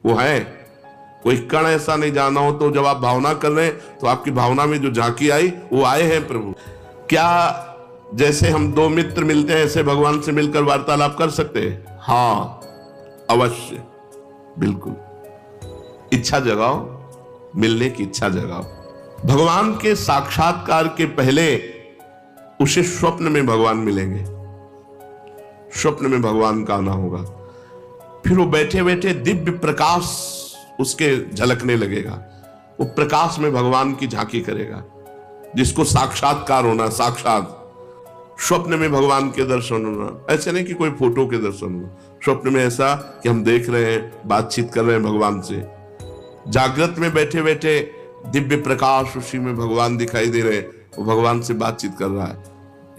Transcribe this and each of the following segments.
वो है। कोई कण ऐसा नहीं जाना हो तो जब आप भावना कर रहे हैं तो आपकी भावना में जो झांकी आई वो आए हैं प्रभु। क्या जैसे हम दो मित्र मिलते हैं ऐसे भगवान से मिलकर वार्तालाप कर सकते हैं? हाँ अवश्य, बिल्कुल। इच्छा जगाओ, मिलने की इच्छा जगाओ। भगवान के साक्षात्कार के पहले उसे स्वप्न में भगवान मिलेंगे, स्वप्न में भगवान का आना होगा। फिर वो बैठे बैठे दिव्य प्रकाश उसके झलकने लगेगा, वो प्रकाश में भगवान की झांकी करेगा, जिसको साक्षात्कार होना। साक्षात स्वप्न में भगवान के दर्शन होना, ऐसे नहीं कि कोई फोटो के दर्शन होना। स्वप्न में ऐसा कि हम देख रहे हैं, बातचीत कर रहे हैं भगवान से। जागृत में बैठे बैठे दिव्य प्रकाश, उसी में भगवान दिखाई दे रहे, वो भगवान से बातचीत कर रहा है।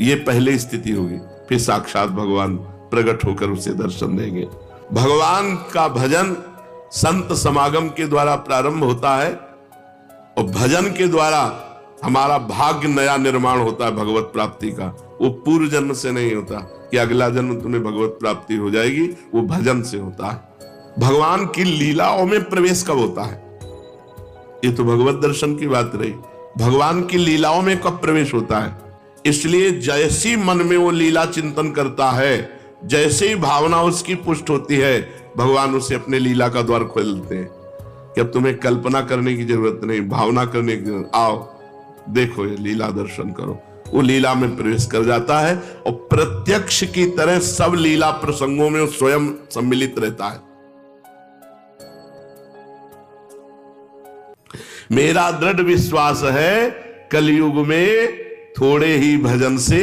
ये पहले स्थिति होगी, फिर साक्षात भगवान प्रकट होकर उसे दर्शन देंगे। भगवान का भजन संत समागम के द्वारा प्रारंभ होता है और भजन के द्वारा हमारा भाग्य नया निर्माण होता है भगवत प्राप्ति का। वो पूर्व जन्म से नहीं होता कि अगला जन्म तुम्हें भगवत प्राप्ति हो जाएगी, वो भजन से होता है। भगवान की लीलाओं में प्रवेश कब होता है? ये तो भगवत दर्शन की बात रही। भगवान की लीलाओं में कब प्रवेश होता है? इसलिए जैसी मन में वो लीला चिंतन करता है, जैसे ही भावना उसकी पुष्ट होती है, भगवान उसे अपने लीला का द्वार खोलते हैं कि अब तुम्हें कल्पना करने की जरूरत नहीं, भावना करने की जरूरत, आओ देखो ये लीला दर्शन करो। वो लीला में प्रवेश कर जाता है और प्रत्यक्ष की तरह सब लीला प्रसंगों में वो स्वयं सम्मिलित रहता है। मेरा दृढ़ विश्वास है कलयुग में थोड़े ही भजन से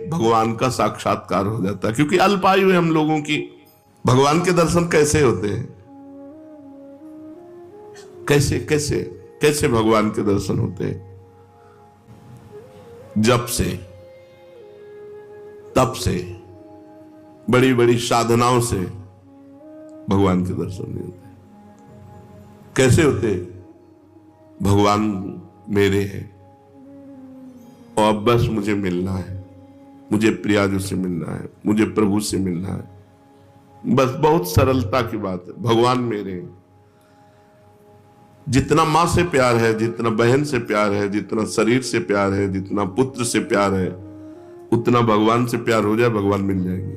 भगवान का साक्षात्कार हो जाता है, क्योंकि अल्पायु है हम लोगों की। भगवान के दर्शन कैसे होते हैं? कैसे कैसे कैसे भगवान के दर्शन होते हैं? जप से, तप से, बड़ी बड़ी साधनाओं से भगवान के दर्शन नहीं होते। कैसे होते? भगवान मेरे हैं और अब बस मुझे मिलना है, मुझे प्रियाजू से मिलना है, मुझे प्रभु से मिलना है। बस बहुत सरलता की बात है। भगवान मेरे हैं। जितना मां से प्यार है, जितना बहन से प्यार है, जितना शरीर से प्यार है, जितना पुत्र से प्यार है, उतना भगवान से प्यार हो जाए, भगवान मिल जाएंगे।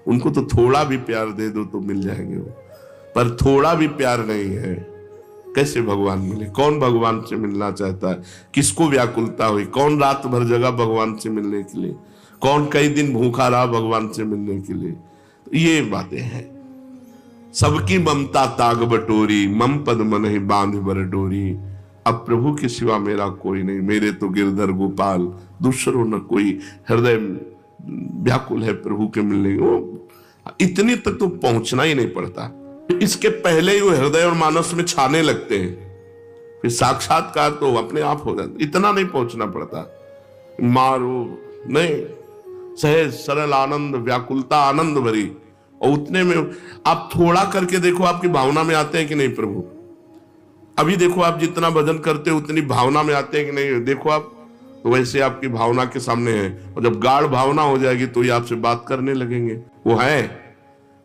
उनको तो थोड़ा भी प्यार दे दो तो मिल जाएंगे वो, पर थोड़ा भी प्यार नहीं है, कैसे भगवान मिले? कौन भगवान से मिलना चाहता है? किसको व्याकुलता हुई? कौन रात भर जगा भगवान से मिलने के लिए? कौन कई दिन भूखा रहा भगवान से मिलने के लिए? ये बातें हैं। सबकी ममता ताग बटोरी, मम पद मन ही बांध बर डोरी। अब प्रभु के सिवा मेरा कोई नहीं, मेरे तो गिरधर गोपाल, दूसरों न कोई। हृदय व्याकुल है प्रभु के मिलने की। इतनी तक तो पहुंचना ही नहीं पड़ता, इसके पहले ही वो हृदय और मानस में छाने लगते हैं, फिर साक्षात्कार तो अपने आप हो जाता। इतना नहीं पहुंचना पड़ता, मारो नहीं, सहज सरल आनंद, व्याकुलता आनंद भरी। और उतने में आप थोड़ा करके देखो, आपकी भावना में आते हैं कि नहीं प्रभु? अभी देखो आप जितना भजन करते हो उतनी भावना में आते हैं कि नहीं? देखो आप तो वैसे आपकी भावना के सामने है, और जब गाढ़ भावना हो जाएगी तो ये आपसे बात करने लगेंगे। वो है।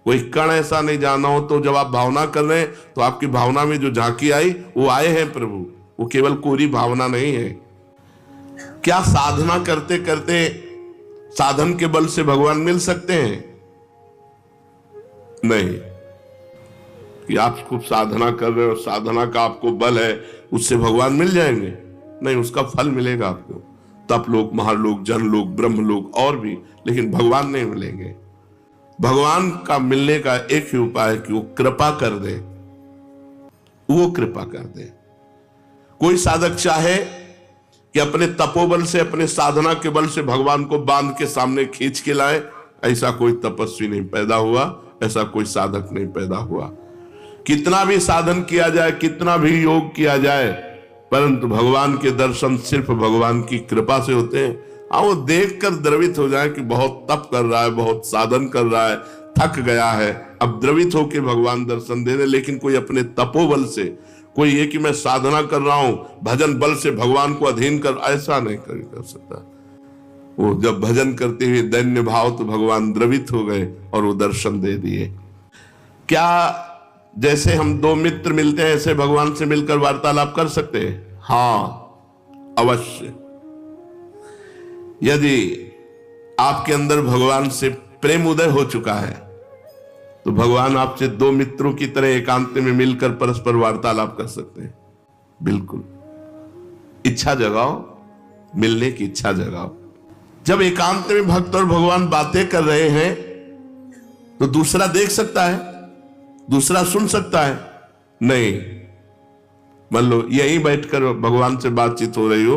कोई कण ऐसा नहीं जाना हो तो जब आप भावना कर रहे हैं तो आपकी भावना में जो झांकी आई वो आए हैं प्रभु। वो केवल कोरी भावना नहीं है। क्या साधना करते करते साधन के बल से भगवान मिल सकते हैं? नहीं। कि आप खूब साधना कर रहे हो, साधना का आपको बल है, उससे भगवान मिल जाएंगे? नहीं, उसका फल मिलेगा आपको, तप लोक, महालोक, जनलोक, ब्रह्मलोक और भी, लेकिन भगवान नहीं मिलेंगे। भगवान का मिलने का एक ही उपाय है कि वो कृपा कर दे, वो कृपा कर दे। कोई साधक चाहे कि अपने तपोबल से, अपने साधना के बल से भगवान को बांध के सामने खींच के लाए, ऐसा कोई तपस्वी नहीं पैदा हुआ, ऐसा कोई साधक नहीं पैदा हुआ। कितना भी साधन किया जाए, कितना भी योग किया जाए, परंतु भगवान के दर्शन सिर्फ भगवान की कृपा से होते हैं। वो देखकर द्रवित हो जाए कि बहुत तप कर रहा है, बहुत साधन कर रहा है, थक गया है, अब द्रवित होकर भगवान दर्शन दे दे। लेकिन कोई अपने तपोबल से, कोई ये कि मैं साधना कर रहा हूं, भजन बल से भगवान को अधीन कर, ऐसा नहीं कर सकता। वो जब भजन करते हुए दैन्य भाव तो भगवान द्रवित हो गए और वो दर्शन दे दिए। क्या जैसे हम दो मित्र मिलते हैं ऐसे भगवान से मिलकर वार्तालाप कर सकते हैं? हाँ, अवश्य। यदि आपके अंदर भगवान से प्रेम उदय हो चुका है तो भगवान आपसे दो मित्रों की तरह एकांत में मिलकर परस्पर वार्तालाप कर सकते हैं। बिल्कुल, इच्छा जगाओ, मिलने की इच्छा जगाओ। जब एकांत में भक्त और भगवान बातें कर रहे हैं तो दूसरा देख सकता है, दूसरा सुन सकता है? नहीं। मान लो यहीं बैठकर भगवान से बातचीत हो रही हो,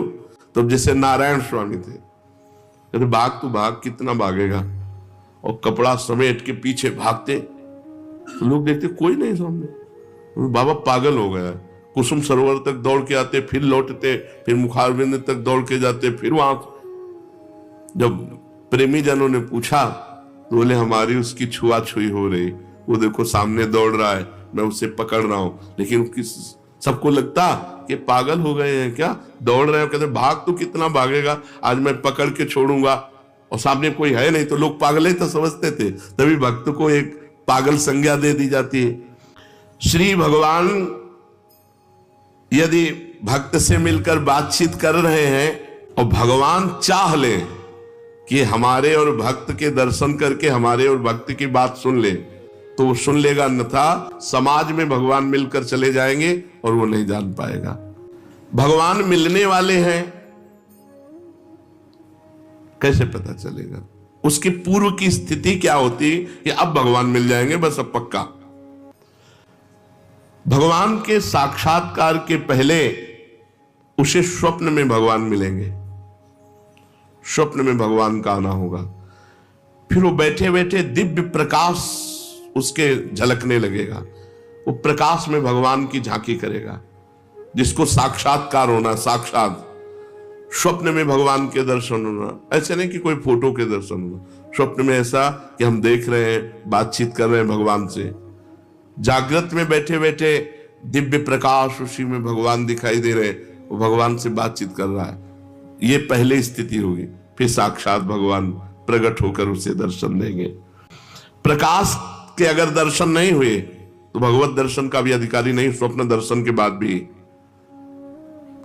तो जैसे नारायण स्वामी थे, कहते भाग तू भाग, कितना भागेगा, और कपड़ा समेट के पीछे भागते तो लोग देखते कोई नहीं सामने, बाबा पागल हो गया। कुसुम सरोवर तक दौड़ के आते, फिर लौटते, फिर मुखारबिंद तक दौड़ के जाते, फिर वहां। जब प्रेमी जनों ने पूछा तो बोले हमारी उसकी छुआछुई हो रही, वो देखो सामने दौड़ रहा है, मैं उसे पकड़ रहा हूं। लेकिन सबको लगता कि पागल हो गए हैं क्या, दौड़ रहे हैं। कहते भाग तो कितना भागेगा, आज मैं पकड़ के छोड़ूंगा, और सामने कोई है नहीं। तो लोग पागल ही तो समझते थे, तभी भक्त को एक पागल संज्ञा दे दी जाती है। श्री भगवान यदि भक्त से मिलकर बातचीत कर रहे हैं और भगवान चाह ले कि हमारे और भक्त के दर्शन करके हमारे और भक्त की बात सुन ले, तो वो सुन लेगा, अन्यथा समाज में भगवान मिलकर चले जाएंगे और वो नहीं जान पाएगा। भगवान मिलने वाले हैं कैसे पता चलेगा? उसकी पूर्व की स्थिति क्या होती कि अब भगवान मिल जाएंगे, बस अब पक्का। भगवान के साक्षात्कार के पहले उसे स्वप्न में भगवान मिलेंगे, स्वप्न में भगवान का आना होगा। फिर वो बैठे बैठे दिव्य प्रकाश उसके झलकने लगेगा, वो प्रकाश में भगवान की झांकी करेगा, जिसको साक्षात्कार होना। साक्षात स्वप्न में भगवान के दर्शन होना, ऐसे नहीं कि कोई फोटो के दर्शन होना। स्वप्न में ऐसा कि हम देख रहे हैं, बातचीत कर रहे हैं भगवान से। जागृत में बैठे बैठे दिव्य प्रकाश, उसी में भगवान दिखाई दे रहे, वो भगवान से बातचीत कर रहा है। ये पहले स्थिति होगी, फिर साक्षात भगवान प्रकट होकर उसे दर्शन देंगे। प्रकाश के अगर दर्शन नहीं हुए तो भगवत दर्शन का भी अधिकारी नहीं। स्वप्न दर्शन के बाद भी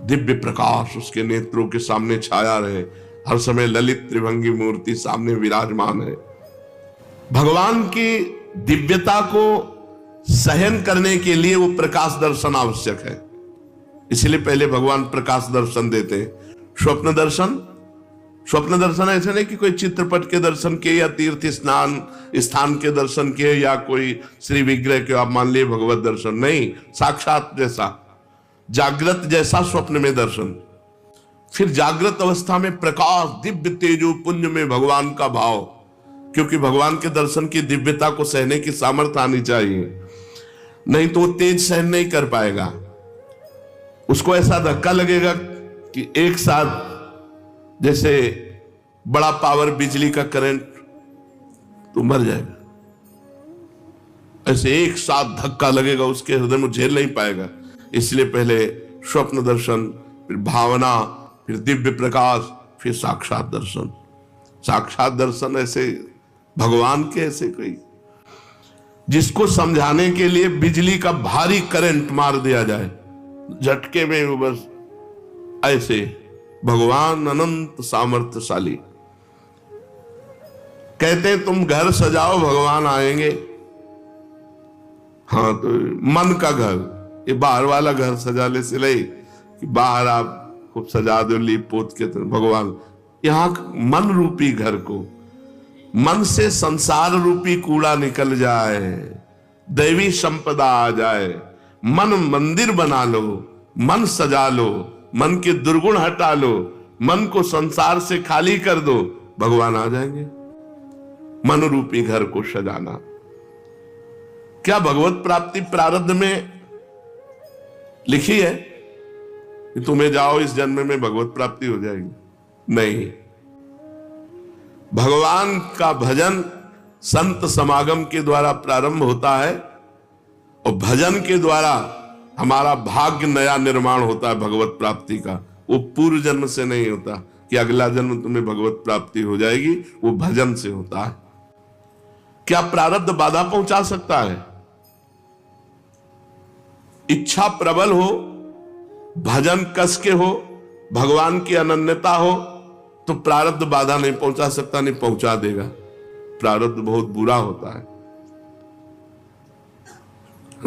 दिव्य प्रकाश उसके नेत्रों के सामने छाया रहे, हर समय ललित त्रिभंगी मूर्ति सामने विराजमान है। भगवान की दिव्यता को सहन करने के लिए वो प्रकाश दर्शन आवश्यक है, इसलिए पहले भगवान प्रकाश दर्शन देते हैं। स्वप्न दर्शन ऐसे नहीं कि कोई चित्रपट के दर्शन के या तीर्थ स्थान के दर्शन के या कोई श्री विग्रह के आप मान लिए भगवत दर्शन, नहीं। साक्षात जैसा, जागृत जैसा स्वप्न में दर्शन। फिर जागृत अवस्था में प्रकाश, दिव्य तेजो पुंज में भगवान का भाव, क्योंकि भगवान के दर्शन की दिव्यता को सहने की सामर्थ्य आनी चाहिए, नहीं तो वो तेज सहन नहीं कर पाएगा। उसको ऐसा धक्का लगेगा कि एक साथ जैसे बड़ा पावर बिजली का करंट, तो मर जाएगा। ऐसे एक साथ धक्का लगेगा उसके हृदय में, झेल नहीं पाएगा। इसलिए पहले स्वप्न दर्शन, फिर भावना, फिर दिव्य प्रकाश, फिर साक्षात दर्शन। साक्षात दर्शन ऐसे भगवान के, ऐसे कोई जिसको समझाने के लिए बिजली का भारी करंट मार दिया जाए, झटके में वो बस ऐसे। भगवान अनंत सामर्थ्यशाली। कहते हैं तुम घर सजाओ भगवान आएंगे। हाँ, तो मन का घर, ये बाहर वाला घर सजा ले सिलाई कि बाहर आप खूब सजा दो लीप पोत के, तो भगवान यहां मन रूपी घर को, मन से संसार रूपी कूड़ा निकल जाए, दैवी संपदा आ जाए, मन मंदिर बना लो, मन सजा लो, मन के दुर्गुण हटा लो, मन को संसार से खाली कर दो, भगवान आ जाएंगे। मन रूपी घर को सजाना। क्या भगवत प्राप्ति प्रारब्ध में लिखी है कि तुम्हें जाओ इस जन्म में भगवत प्राप्ति हो जाएगी? नहीं। भगवान का भजन संत समागम के द्वारा प्रारंभ होता है, और भजन के द्वारा हमारा भाग्य नया निर्माण होता है भगवत प्राप्ति का। वो पूर्व जन्म से नहीं होता कि अगला जन्म तुम्हें भगवत प्राप्ति हो जाएगी, वो भजन से होता है। क्या प्रारब्ध बाधा पहुंचा सकता है? इच्छा प्रबल हो, भजन कस के हो, भगवान की अनन्यता हो, तो प्रारब्ध बाधा नहीं पहुंचा सकता, नहीं पहुंचा देगा। प्रारब्ध बहुत बुरा होता है।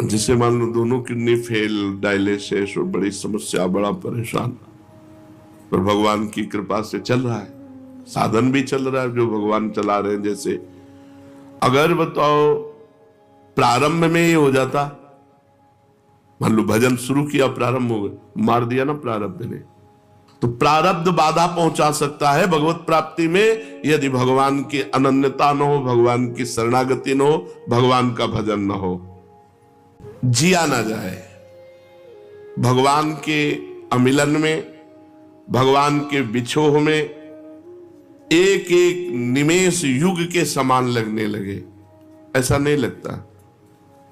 जिसे मान लो दोनों किडनी फेल, डायलिसिस और बड़ी समस्या, बड़ा परेशान, पर भगवान की कृपा से चल रहा है, साधन भी चल रहा है जो भगवान चला रहे हैं। जैसे अगर बताओ प्रारंभ में ये हो जाता, मान लो भजन शुरू किया, प्रारंभ हो गया, मार दिया ना प्रारब्ध ने, तो प्रारब्ध बाधा पहुंचा सकता है भगवत प्राप्ति में, यदि भगवान की अनन्यता न हो, भगवान की शरणागति न हो, भगवान का भजन न हो, जिया ना जाए। भगवान के अमिलन में, भगवान के बिछोह में एक एक निमेष युग के समान लगने लगे, ऐसा नहीं लगता,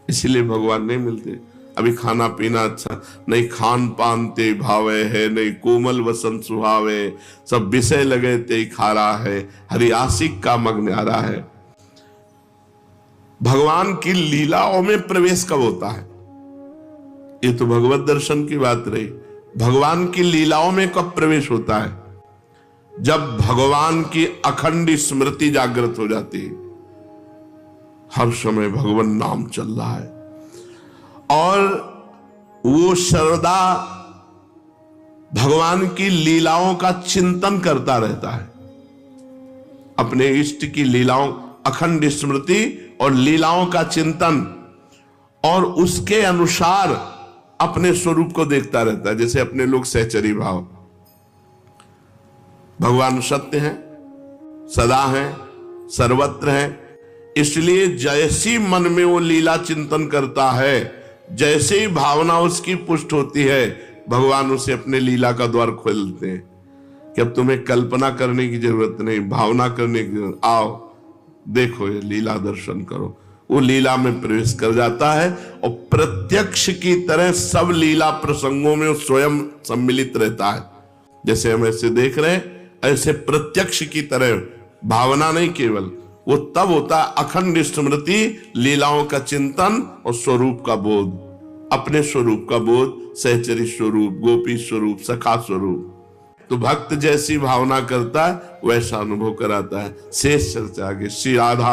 इसलिए भगवान नहीं मिलते। अभी खाना पीना अच्छा नहीं, खान पान ते भावे है, नहीं कोमल वसन सुहावे, सब विषय लगे ते खारा है, हरि आशिक का मग न्यारा है। भगवान की लीलाओं में प्रवेश कब होता है? ये तो भगवत दर्शन की बात रही। भगवान की लीलाओं में कब प्रवेश होता है? जब भगवान की अखंड स्मृति जागृत हो जाती है, हर समय भगवान नाम चल रहा है और वो श्रद्धा भगवान की लीलाओं का चिंतन करता रहता है, अपने इष्ट की लीलाओं, अखंड स्मृति और लीलाओं का चिंतन, और उसके अनुसार अपने स्वरूप को देखता रहता है। जैसे अपने लोग सहचरी भाव, भगवान सत्य हैं, सदा हैं, सर्वत्र हैं, इसलिए जैसी मन में वो लीला चिंतन करता है, जैसे ही भावना उसकी पुष्ट होती है, भगवान उसे अपने लीला का द्वार खोलते हैं कि अब तुम्हें कल्पना करने की जरूरत नहीं, भावना करने की जरूरत, आओ देखो ये लीला दर्शन करो। वो लीला में प्रवेश कर जाता है और प्रत्यक्ष की तरह सब लीला प्रसंगों में वो स्वयं सम्मिलित रहता है। जैसे हम ऐसे देख रहे हैं, ऐसे प्रत्यक्ष की तरह, भावना नहीं केवल, वो तब होता है अखंड स्मृति, लीलाओं का चिंतन और स्वरूप का बोध, अपने स्वरूप का बोध, सहचरी स्वरूप, गोपी स्वरूप, सखा स्वरूप। तो भक्त जैसी भावना करता है वैसा अनुभव कराता है। शेष चर्चा आगे। श्री राधा